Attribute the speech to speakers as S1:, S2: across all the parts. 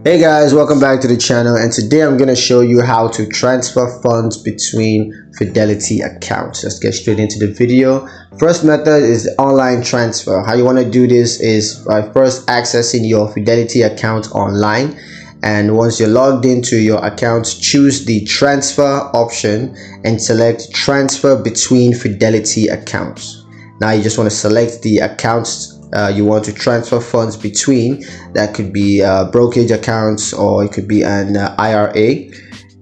S1: Hey guys, welcome back to the channel, and today I'm going to show you how to transfer funds between Fidelity accounts. Let's get straight into the video. First method is online transfer. How you want to do this is by first accessing your Fidelity account online, and once you're logged into your account, choose the transfer option and select transfer between Fidelity accounts. Now you just want to select the accounts you want to transfer funds between. That could be brokerage accounts, or it could be an IRA.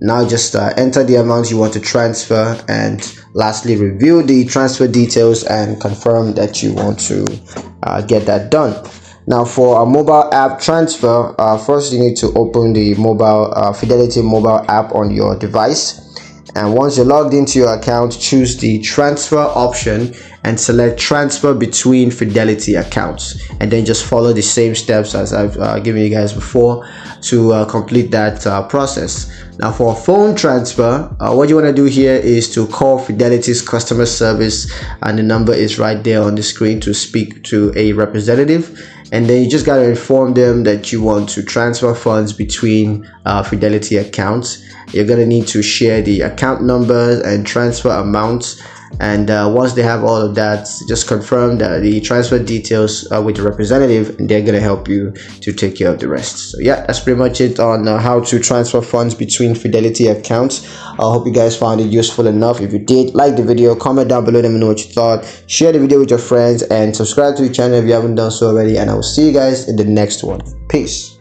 S1: Now just enter the amount you want to transfer, and lastly review the transfer details and confirm that you want to get that done. Now for a mobile app transfer, first you need to open the mobile Fidelity mobile app on your device. And once you're logged into your account, choose the transfer option and select transfer between Fidelity accounts, and then just follow the same steps as I've given you guys before to complete that process. Now for a phone transfer, what you want to do here is to call Fidelity's customer service, and the number is right there on the screen to speak to a representative. And then you just got to inform them that you want to transfer funds between Fidelity accounts. You're going to need to share the account numbers and transfer amounts, and once they have all of that, just confirm that the transfer details with the representative, and they're going to help you to take care of the rest. So yeah, that's pretty much it on how to transfer funds between Fidelity accounts. I hope you guys found it useful enough. If you did, like the video, comment down below, let me know what you thought, share the video with your friends, and subscribe to the channel if you haven't done so already, and I will see you guys in the next one. Peace.